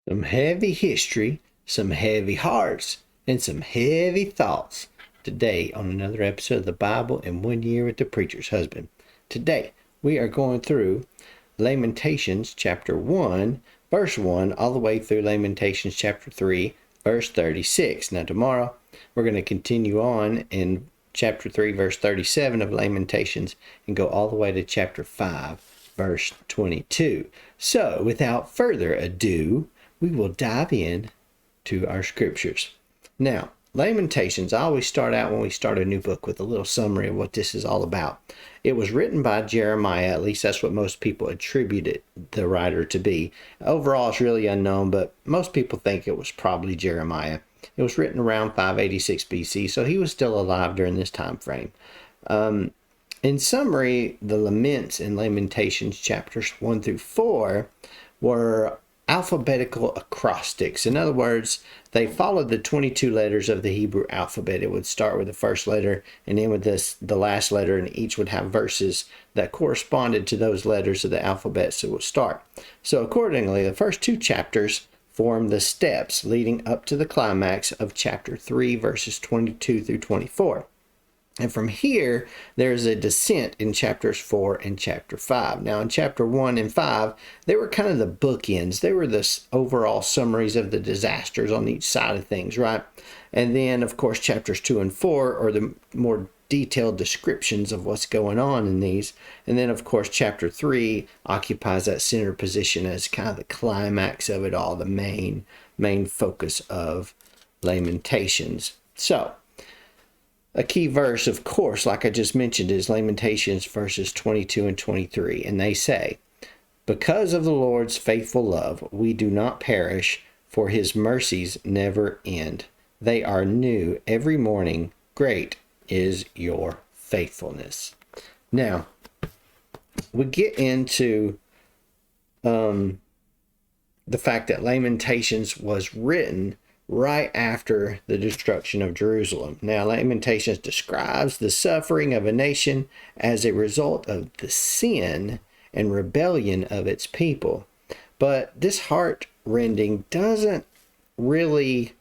Some heavy history, some heavy hearts, and some heavy thoughts today on another episode of the Bible in 1 Year with the Preacher's Husband. Today, we are going through Lamentations chapter 1, verse 1, all the way through Lamentations chapter 3, verse 36. Now, tomorrow, we're going to continue on in chapter 3, verse 37 of Lamentations and go all the way to chapter 5, verse 22. So, without further ado, we will dive in to our scriptures. Now, Lamentations, I always start out when we start a new book with a little summary of what this is all about. It was written by Jeremiah, at least that's what most people attributed the writer to be. Overall, it's really unknown, but most people think it was probably Jeremiah. It was written around 586 BC, so he was still alive during this time frame. In summary, the laments in Lamentations chapters 1 through 4 were alphabetical acrostics. In other words, they followed the 22 letters of the Hebrew alphabet. It would start with the first letter and end with the last letter, and each would have verses that corresponded to those letters of the alphabet, so it would start. So accordingly, the first two chapters form the steps leading up to the climax of chapter 3, verses 22 through 24. And from here, there's a descent in chapters 4 and chapter 5. Now, in chapter 1 and 5, they were kind of the bookends. They were the overall summaries of the disasters on each side of things, right? And then, of course, chapters 2 and 4 are the more detailed descriptions of what's going on in these. And then, of course, chapter 3 occupies that center position as kind of the climax of it all, the main focus of Lamentations. So, a key verse, of course, like I just mentioned, is Lamentations verses 22 and 23. And they say, "Because of the Lord's faithful love, we do not perish, for his mercies never end. They are new every morning. Great is your faithfulness." Now, we get into the fact that Lamentations was written right after the destruction of Jerusalem. Now, Lamentations describes the suffering of a nation as a result of the sin and rebellion of its people. But this heart-rending doesn't really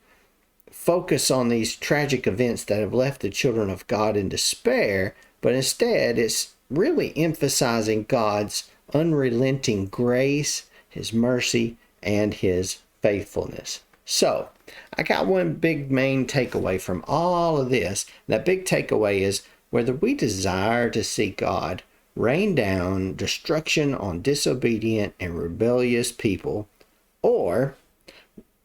focus on these tragic events that have left the children of God in despair, but instead it's really emphasizing God's unrelenting grace, his mercy, and his faithfulness. So, I got one big main takeaway from all of this. That big takeaway is whether we desire to see God rain down destruction on disobedient and rebellious people, or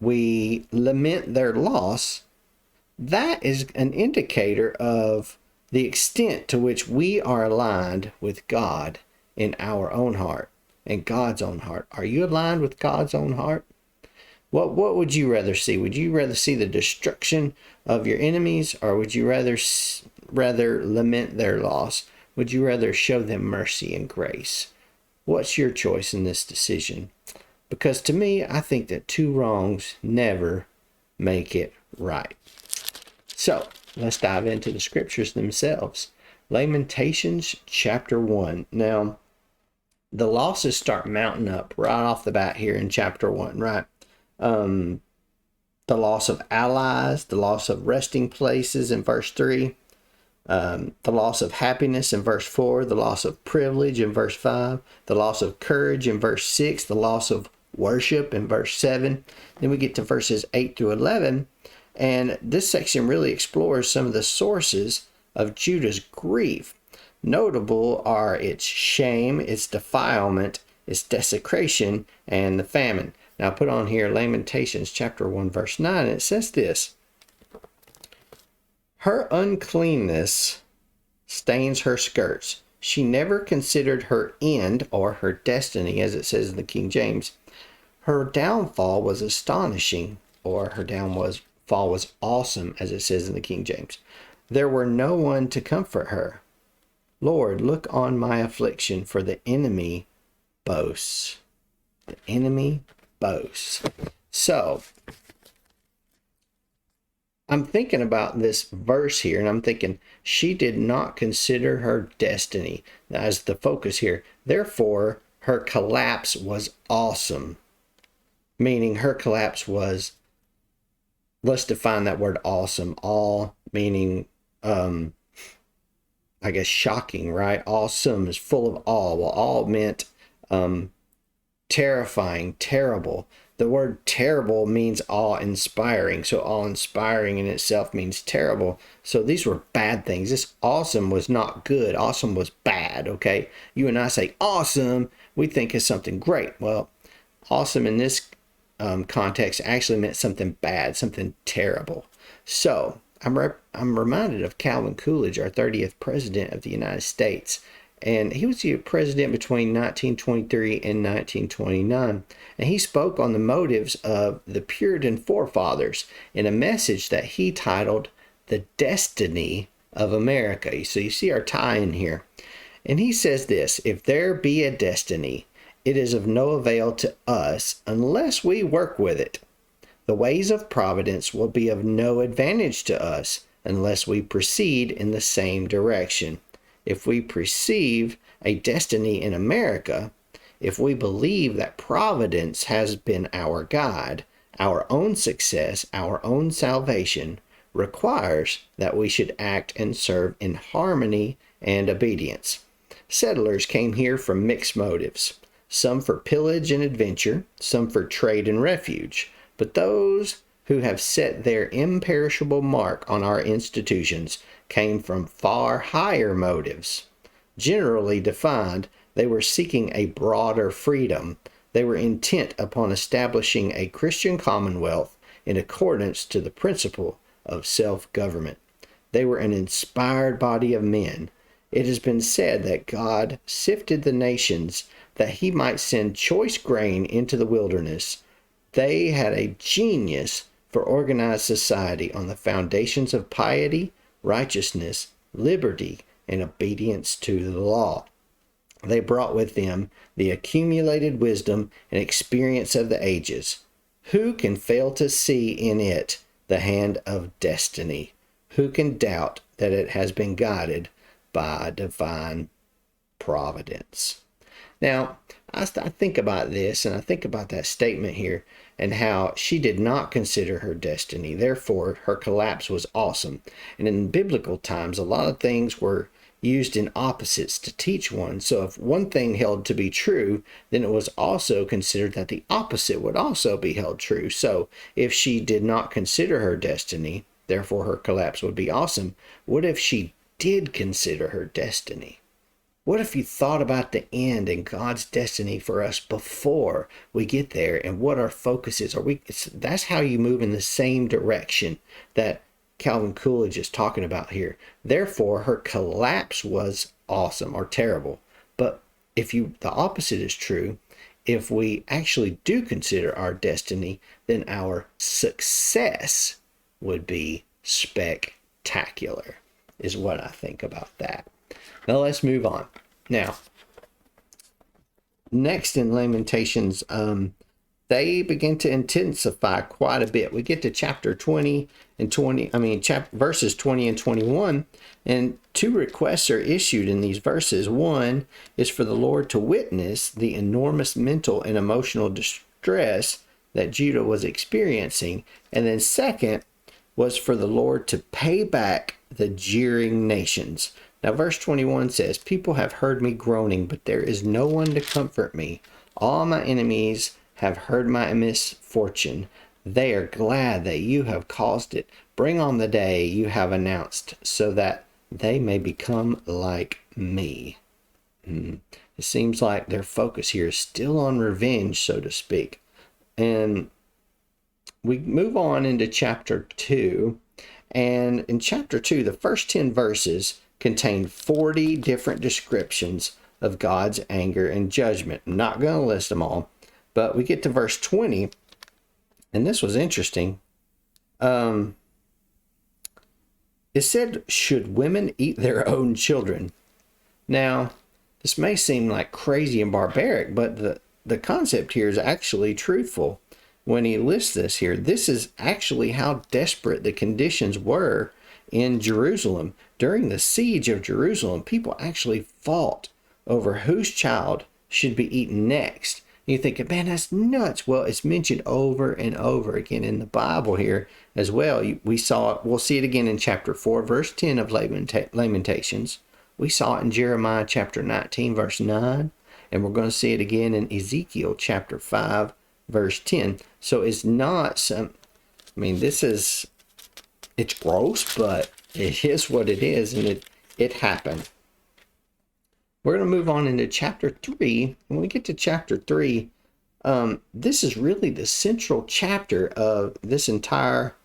we lament their loss, that is an indicator of the extent to which we are aligned with God in our own heart and God's own heart. Are you aligned with God's own heart? What would you rather see? Would you rather see the destruction of your enemies, or would you rather lament their loss? Would you rather show them mercy and grace? What's your choice in this decision? Because to me, I think that two wrongs never make it right. So, let's dive into the scriptures themselves. Lamentations chapter 1. Now, the losses start mounting up right off the bat here in chapter 1, right? The loss of allies, the loss of resting places in verse 3, the loss of happiness in verse 4, the loss of privilege in verse 5, the loss of courage in verse 6, the loss of worship in verse 7. Then we get to verses 8 through 11, and this section really explores some of the sources of Judah's grief. Notable are its shame, its defilement, its desecration, and the famine. Now, I put on here Lamentations chapter 1, verse 9, and it says this: "Her uncleanness stains her skirts. She never considered her end or her destiny," as it says in the King James. "Her downfall was astonishing," or her downfall was awesome, as it says in the King James. "There were no one to comfort her. Lord, look on my affliction, for the enemy boasts." The enemy boasts. So, I'm thinking about this verse here, and I'm thinking, she did not consider her destiny as the focus here. Therefore, her collapse was awesome. meaning her collapse was, let's define that word awesome. Awe meaning, I guess, shocking, right? Awesome is full of awe. Well, awe meant terrifying, terrible. The word terrible means awe-inspiring. So awe-inspiring in itself means terrible. So these were bad things. This awesome was not good. Awesome was bad, okay? You and I say awesome, we think is something great. Well, awesome in this context actually meant something bad, something terrible. So I'm reminded of Calvin Coolidge, our 30th president of the United States. And he was the president between 1923 and 1929. And he spoke on the motives of the Puritan forefathers in a message that he titled The Destiny of America. So you see our tie in here. And he says this: if there be a destiny, it is of no avail to us unless we work with it. The ways of providence will be of no advantage to us unless we proceed in the same direction. If we perceive a destiny in America, if we believe that providence has been our guide, our own success, our own salvation requires that we should act and serve in harmony and obedience. Settlers came here from mixed motives, some for pillage and adventure, some for trade and refuge. But those who have set their imperishable mark on our institutions came from far higher motives. Generally defined, they were seeking a broader freedom. They were intent upon establishing a Christian commonwealth in accordance to the principle of self-government. They were an inspired body of men. It has been said that God sifted the nations that he might send choice grain into the wilderness. They had a genius for organized society on the foundations of piety, righteousness, liberty, and obedience to the law. They brought with them the accumulated wisdom and experience of the ages. Who can fail to see in it the hand of destiny? Who can doubt that it has been guided by divine providence? Now, I think about this, and I think about that statement here, and how she did not consider her destiny. Therefore, her collapse was awesome. And in biblical times, a lot of things were used in opposites to teach one. So if one thing held to be true, then it was also considered that the opposite would also be held true. So if she did not consider her destiny, therefore her collapse would be awesome. What if she did consider her destiny? What if you thought about the end and God's destiny for us before we get there, and what our focus is? That's how you move in the same direction that Calvin Coolidge is talking about here. Therefore, her collapse was awesome or terrible. But the opposite is true. If we actually do consider our destiny, then our success would be spectacular, is what I think about that. Now let's move on. Now, next in Lamentations, they begin to intensify quite a bit. We get to chapter 20 and verses 20 and 21, and two requests are issued in these verses. One is for the Lord to witness the enormous mental and emotional distress that Judah was experiencing, and then second was for the Lord to pay back the jeering nations. Now, verse 21 says, people have heard me groaning, but there is no one to comfort me. All my enemies have heard my misfortune. They are glad that you have caused it. Bring on the day you have announced, so that they may become like me. It seems like their focus here is still on revenge, so to speak. And we move on into chapter 2. And in chapter 2, the first 10 verses contain 40 different descriptions of God's anger and judgment. I'm not going to list them all, but we get to verse 20, and this was interesting. It said, should women eat their own children? Now, this may seem like crazy and barbaric, but the concept here is actually truthful. When he lists this here, this is actually how desperate the conditions were in Jerusalem. During the siege of Jerusalem, people actually fought over whose child should be eaten next. You're thinking, man, that's nuts. Well, it's mentioned over and over again in the Bible here as well. We saw it, we'll see it again in chapter 4, verse 10 of Lamentations. We saw it in Jeremiah chapter 19, verse 9. And we're going to see it again in Ezekiel chapter 5, verse 10. So it's not some, I mean, it's gross, but it is what it is, and it happened. We're going to move on into chapter 3. When we get to chapter 3, this is really the central chapter of this entire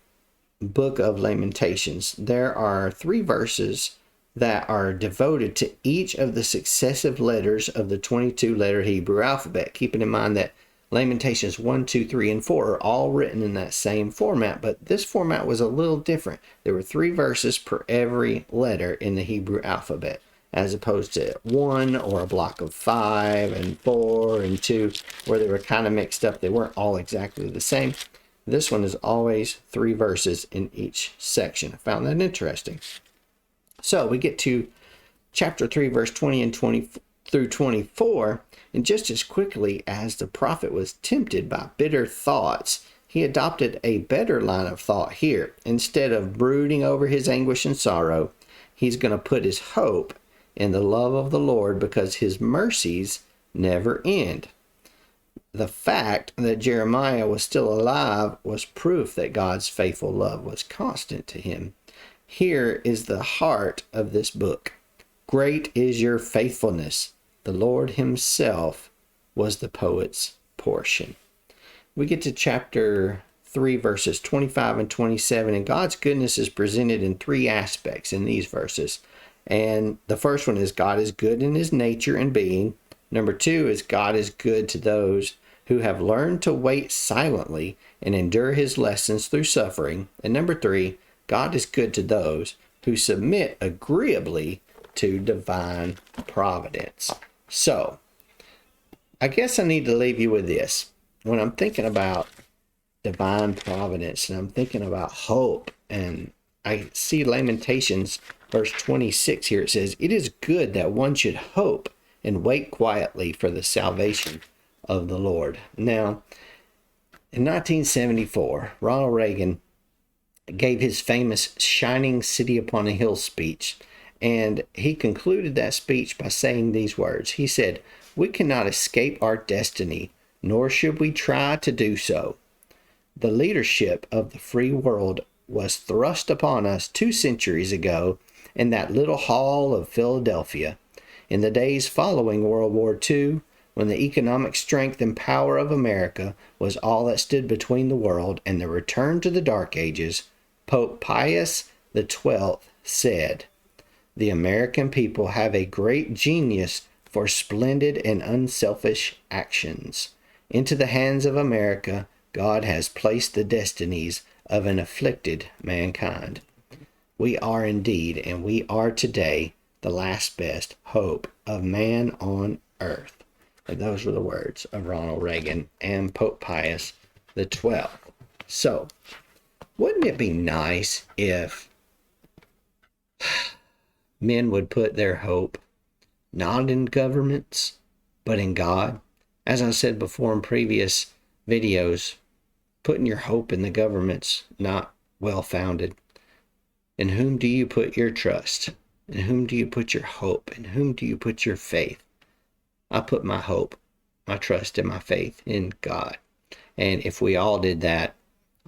book of Lamentations. There are 3 verses that are devoted to each of the successive letters of the 22-letter Hebrew alphabet. Keeping in mind that Lamentations 1, 2, 3, and 4 are all written in that same format, but this format was a little different. There were 3 verses per every letter in the Hebrew alphabet, as opposed to 1 or a block of 5 and 4 and 2, where they were kind of mixed up. They weren't all exactly the same. This one is always 3 verses in each section. I found that interesting. So we get to chapter 3, verse 20 and 20 through 24, and just as quickly as the prophet was tempted by bitter thoughts, he adopted a better line of thought here. Instead of brooding over his anguish and sorrow, he's going to put his hope in the love of the Lord, because his mercies never end. The fact that Jeremiah was still alive was proof that God's faithful love was constant to him. Here is the heart of this book. Great is your faithfulness. The Lord himself was the poet's portion. We get to chapter 3, verses 25 and 27, and God's goodness is presented in 3 aspects in these verses. And the first one is God is good in his nature and being. Number 2 is God is good to those who have learned to wait silently and endure his lessons through suffering. And number 3, God is good to those who submit agreeably to divine providence. So, I guess I need to leave you with this. When I'm thinking about divine providence and I'm thinking about hope, and I see Lamentations verse 26 here, it says, "It is good that one should hope and wait quietly for the salvation of the Lord." Now, in 1974, Ronald Reagan gave his famous Shining City Upon a Hill speech, and he concluded that speech by saying these words. He said, "We cannot escape our destiny, nor should we try to do so. The leadership of the free world was thrust upon us 2 centuries ago in that little hall of Philadelphia. In the days following World War II, when the economic strength and power of America was all that stood between the world and the return to the Dark Ages, Pope Pius XII said, 'The American people have a great genius for splendid and unselfish actions. Into the hands of America, God has placed the destinies of an afflicted mankind. We are indeed, and we are today, the last best hope of man on earth.'" And those were the words of Ronald Reagan and Pope Pius XII. So, wouldn't it be nice if men would put their hope not in governments, but in God? As I said before in previous videos, putting your hope in the government's not well-founded. In whom do you put your trust? In whom do you put your hope? In whom do you put your faith? I put my hope, my trust, and my faith in God. And if we all did that,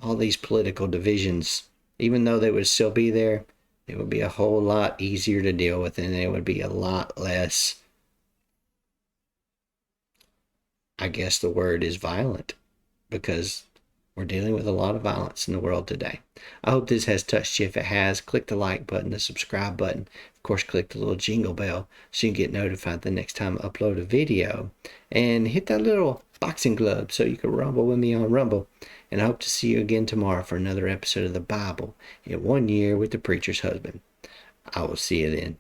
all these political divisions, even though they would still be there, it would be a whole lot easier to deal with, and it would be a lot less, I guess the word is violent, because we're dealing with a lot of violence in the world today. I hope this has touched you. If it has, click the like button, the subscribe button. Of course, click the little jingle bell so you can get notified the next time I upload a video. And hit that little boxing glove so you can rumble with me on Rumble. And I hope to see you again tomorrow for another episode of the Bible in 1 Year with the Preacher's Husband. I will see you then.